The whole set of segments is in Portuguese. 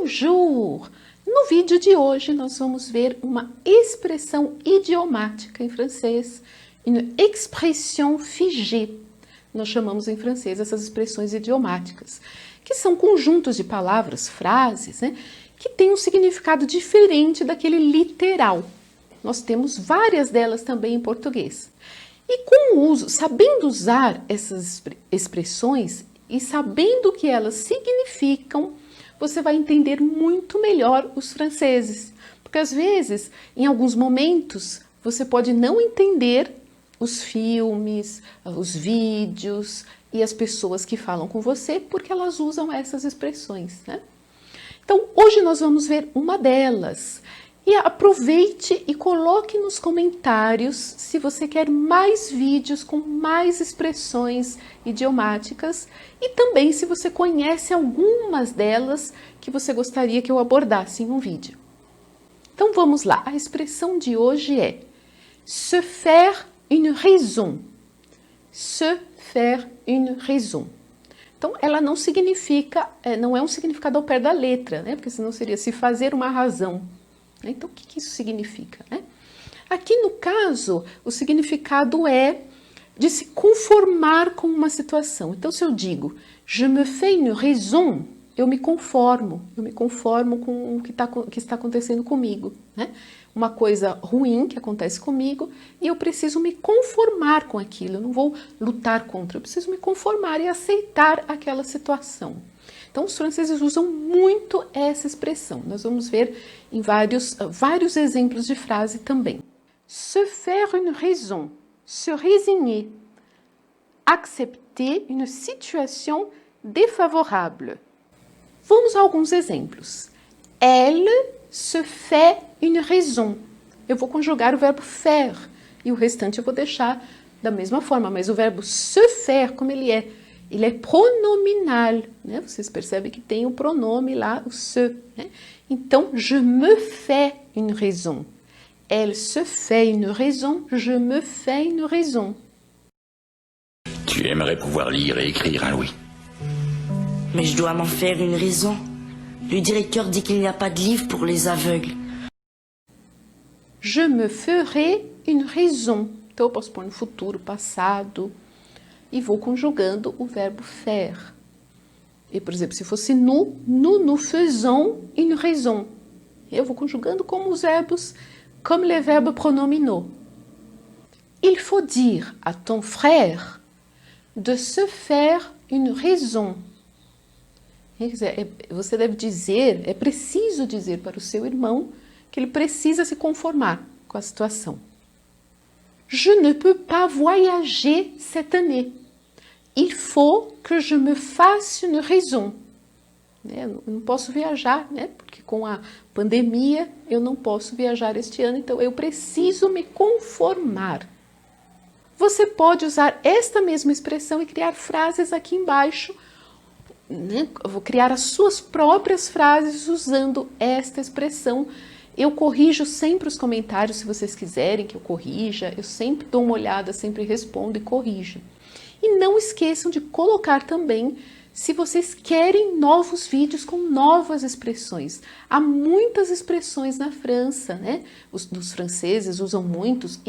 Bonjour! No vídeo de hoje nós vamos ver uma expressão idiomática em francês, une expression figée. Nós chamamos em francês essas expressões idiomáticas, que são conjuntos de palavras, frases, né, que têm um significado diferente daquele literal. Nós temos várias delas também em português. E com o uso, sabendo usar essas expressões e sabendo o que elas significam, você vai entender muito melhor os franceses. Porque às vezes, em alguns momentos, você pode não entender os filmes, os vídeos e as pessoas que falam com você, porque elas usam essas expressões, né? Então, hoje nós vamos ver uma delas. E aproveite e coloque nos comentários se você quer mais vídeos com mais expressões idiomáticas e também se você conhece algumas delas que você gostaria que eu abordasse em um vídeo. Então vamos lá, a expressão de hoje é se faire une raison. Se faire une raison. Então ela não significa, não é um significado ao pé da letra, né? Porque senão seria se fazer uma razão. Então, o que isso significa, né? Aqui, no caso, o significado é de se conformar com uma situação. Então, se eu digo, je me fais une raison, eu me conformo com o que está acontecendo comigo, né? Uma coisa ruim que acontece comigo e eu preciso me conformar com aquilo, eu não vou lutar contra, eu preciso me conformar e aceitar aquela situação. Então, os franceses usam muito essa expressão. Nós vamos ver em vários exemplos de frase também. Se faire une raison, se résigner, accepter une situation défavorable. Vamos a alguns exemplos. Elle se fait une raison. Eu vou conjugar o verbo faire e o restante eu vou deixar da mesma forma, mas o verbo se faire, como ele é pronominal, né? Vocês percebem que tem o pronome lá, o se, né? Então, je me fais une raison. Elle se fait une raison, je me fais une raison. Tu aimerais pouvoir lire et écrire, hein, Louis? Mais je dois m'en faire une raison. Le directeur dit qu'il n'y a pas de livre pour les aveugles. Je me ferai une raison. Então, eu posso pôr no futuro, passado, e vou conjugando o verbo faire. E, por exemplo, se fosse nous faisons une raison. Eu vou conjugando como os verbos, comme les verbes pronominaux. Il faut dire à ton frère de se faire une raison. Quer dizer, você deve dizer, é preciso dizer para o seu irmão que ele precisa se conformar com a situação. Je ne peux pas voyager cette année. Il faut que je me fasse une raison. Eu não posso viajar, né? Porque com a pandemia eu não posso viajar este ano, então eu preciso me conformar. Você pode usar esta mesma expressão e criar frases aqui embaixo, né? Eu vou criar as suas próprias frases usando esta expressão. Eu corrijo sempre os comentários, se vocês quiserem que eu corrija, eu sempre dou uma olhada, sempre respondo e corrijo. E não esqueçam de colocar também se vocês querem novos vídeos com novas expressões. Há muitas expressões na França, né? Os franceses usam muitos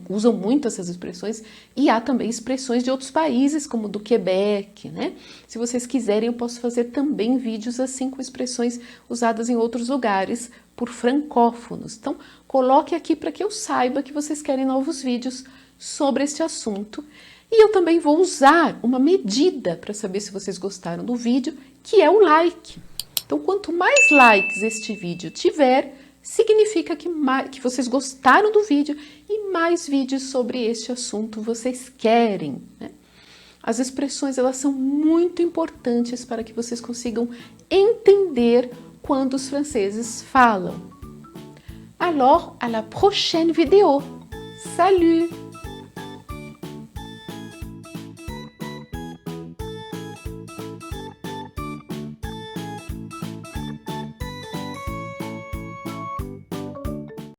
usam muito essas expressões e há também expressões de outros países, como do Quebec, né? Se vocês quiserem, eu posso fazer também vídeos assim com expressões usadas em outros lugares por francófonos. Então, coloque aqui para que eu saiba que vocês querem novos vídeos sobre este assunto. E eu também vou usar uma medida para saber se vocês gostaram do vídeo, que é o like. Então, quanto mais likes este vídeo tiver, significa que vocês gostaram do vídeo e mais vídeos sobre este assunto vocês querem, né? As expressões, elas são muito importantes para que vocês consigam entender quando os franceses falam. Alors, à la prochaine vidéo. Salut!